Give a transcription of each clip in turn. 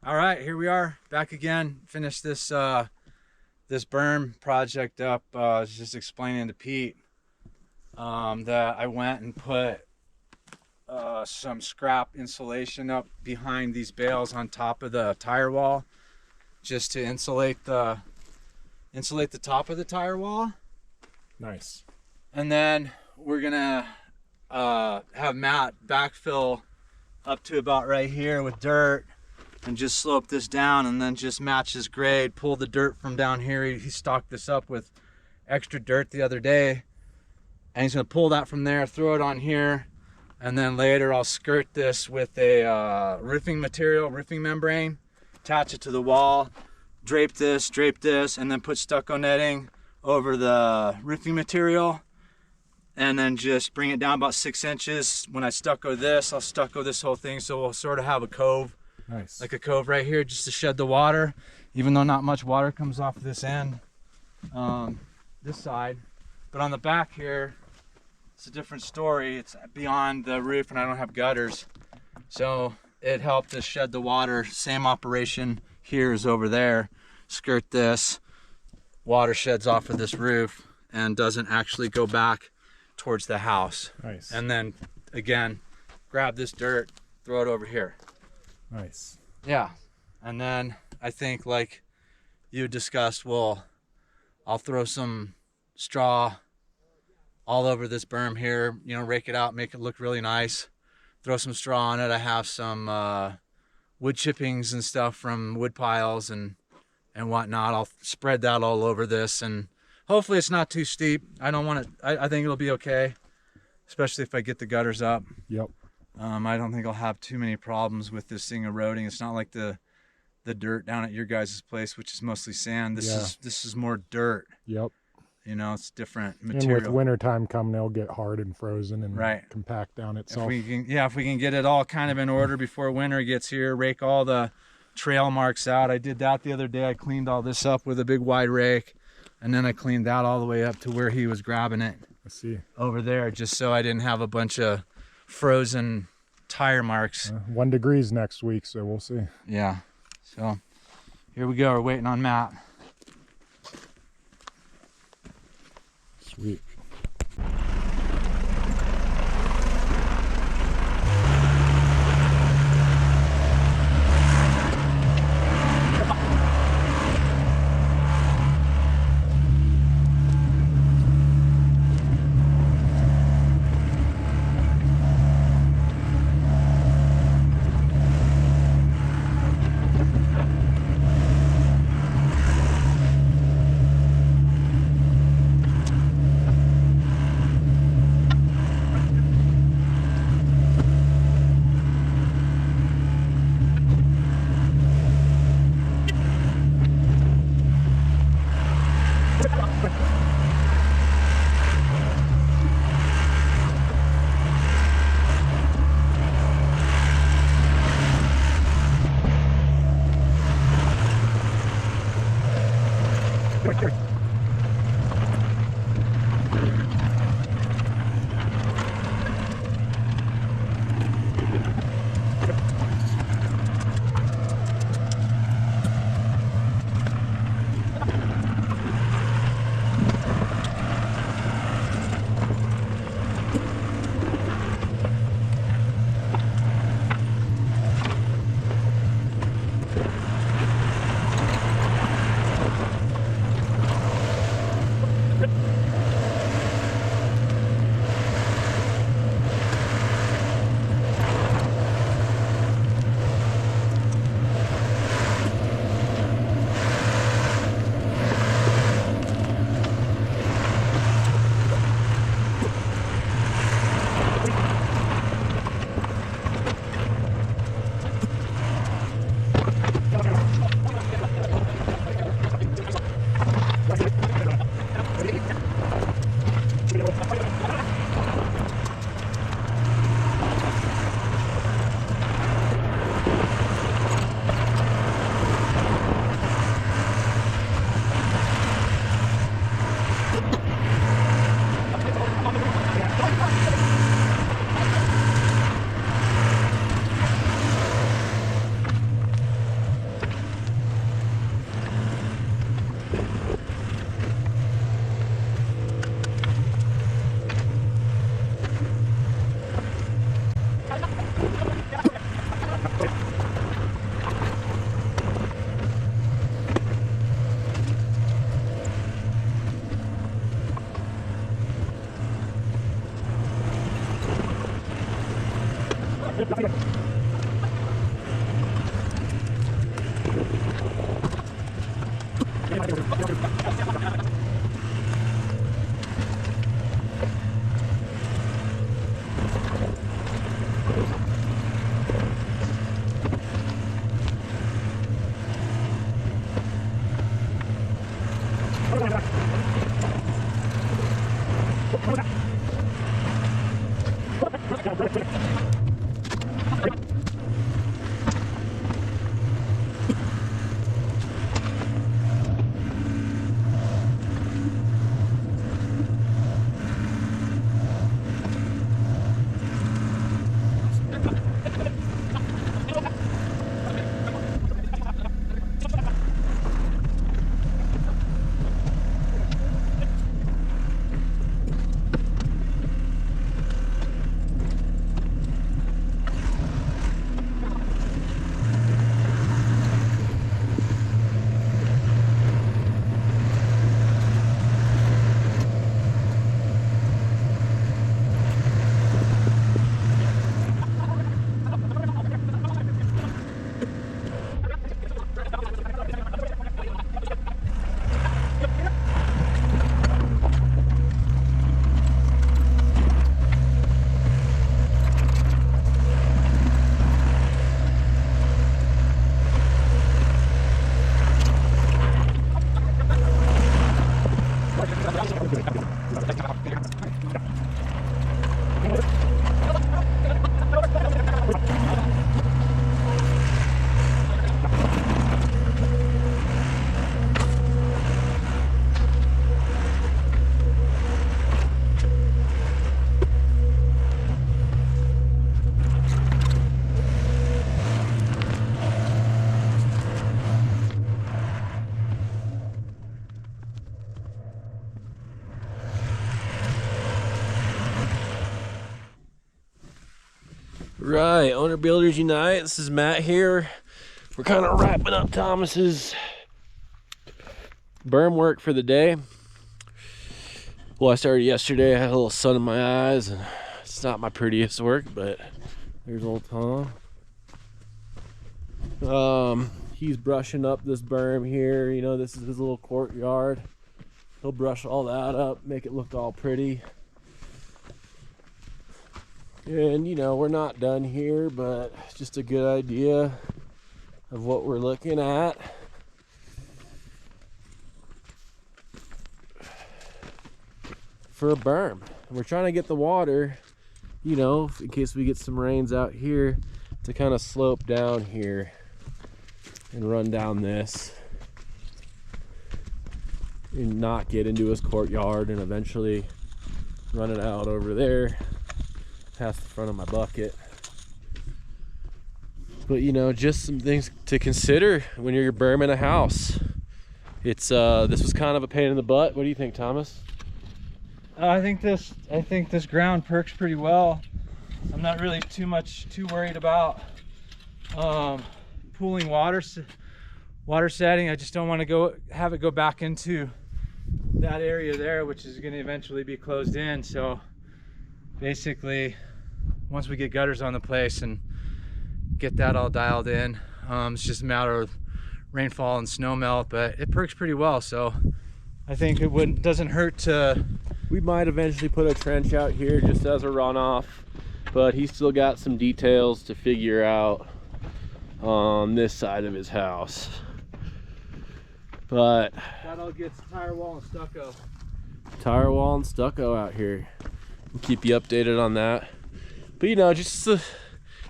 All right, here we are back again. Finished this this berm project up. I was just explaining to Pete that I went and put some scrap insulation up behind these bales on top of the tire wall, just to insulate the top of the tire wall. Nice. And then we're gonna have Matt backfill up to about right here with dirt and just slope this down, and then just match his grade, pull the dirt from down here. He stocked this up with extra dirt the other day, and he's gonna pull that from there, throw it on here, and then later I'll skirt this with a roofing membrane, attach it to the wall, drape this, and then put stucco netting over the roofing material, and then just bring it down about 6 inches. When I stucco this, I'll stucco this whole thing, so we'll sort of have a cove. Nice. Like a cove right here, just to shed the water, even though not much water comes off this end, this side. But on the back here, it's a different story. It's beyond the roof and I don't have gutters. So it helped to shed the water. Same operation here as over there. Skirt this, water sheds off of this roof and doesn't actually go back towards the house. Nice. And then again, grab this dirt, throw it over here. Nice. Yeah. And then I think, like you discussed, I'll throw some straw all over this berm here, you know, rake it out, make it look really nice. Throw some straw on it. I have some wood chippings and stuff from wood piles and whatnot. I'll spread that all over this, and hopefully it's not too steep. I don't want it, I think it'll be okay, especially if I get the gutters up. Yep. I don't think I'll have too many problems with this thing eroding. It's not like the dirt down at your guys' place, which is mostly sand. This is more dirt. Yep. You know, it's different material. And with winter time coming, it'll get hard and frozen and right. compact down itself. If we can get it all kind of in order before winter gets here, rake all the trail marks out. I did that the other day. I cleaned all this up with a big wide rake, and then I cleaned that all the way up to where he was grabbing it. I see. Over there, just so I didn't have a bunch of frozen tire marks. 1 degree next week, so we'll see. Yeah. So here we go. We're waiting on Matt. Sweet. Right, Owner Builders Unite. This is Matt here. We're kind of wrapping up Thomas's berm work for the day. Well, I started yesterday. I had a little sun in my eyes, and it's not my prettiest work, but there's old Tom. He's brushing up this berm here. You know, this is his little courtyard. He'll brush all that up, make it look all pretty. And you know, we're not done here, but it's just a good idea of what we're looking at. For a berm. We're trying to get the water, you know, in case we get some rains out here, to kind of slope down here and run down this and not get into his courtyard and eventually run it out over there past the front of my bucket. But you know, just some things to consider when you're berming a house. It's this was kind of a pain in the butt. What do you think, Thomas? I think this ground perks pretty well. I'm not really too worried about pooling water setting. I just don't want to have it go back into that area there, which is going to eventually be closed in. So basically, once we get gutters on the place and get that all dialed in, it's just a matter of rainfall and snow melt, but it perks pretty well. So I think it doesn't hurt to. We might eventually put a trench out here just as a runoff, but he's still got some details to figure out on this side of his house. But that all gets tire wall and stucco. Tire wall and stucco out here. We'll keep you updated on that. But you know, just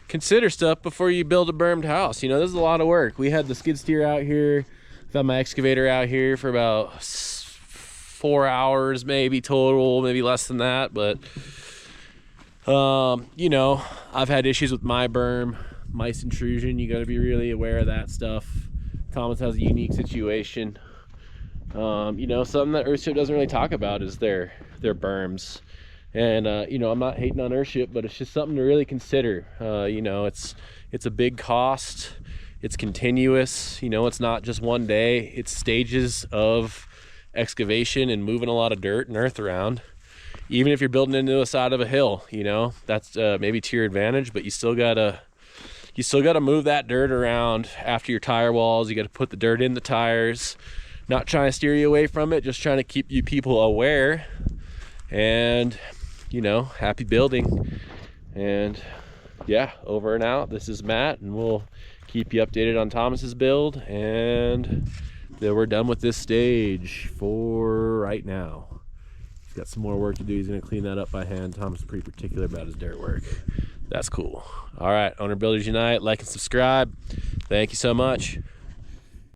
consider stuff before you build a bermed house. You know, this is a lot of work. We had the skid steer out here. I've had my excavator out here for about 4 hours maybe total, maybe less than that. But you know, I've had issues with my berm, mice intrusion. You got to be really aware of that stuff. Thomas has a unique situation. You know, something that Earthship doesn't really talk about is their berms. And you know, I'm not hating on Earthship, but it's just something to really consider. You know, it's a big cost. It's continuous. You know, it's not just one day. It's stages of excavation and moving a lot of dirt and earth around. Even if you're building into a side of a hill, you know, that's maybe to your advantage, but you still gotta move that dirt around after your tire walls. You gotta put the dirt in the tires. Not trying to steer you away from it, just trying to keep you people aware. And you know, happy building. And yeah, over and out. This is Matt, and we'll keep you updated on Thomas's build. And then we're done with this stage for right now. He's got some more work to do. He's gonna clean that up by hand. Thomas is pretty particular about his dirt work. That's cool. All right, Owner Builders Unite, like and subscribe. Thank you so much.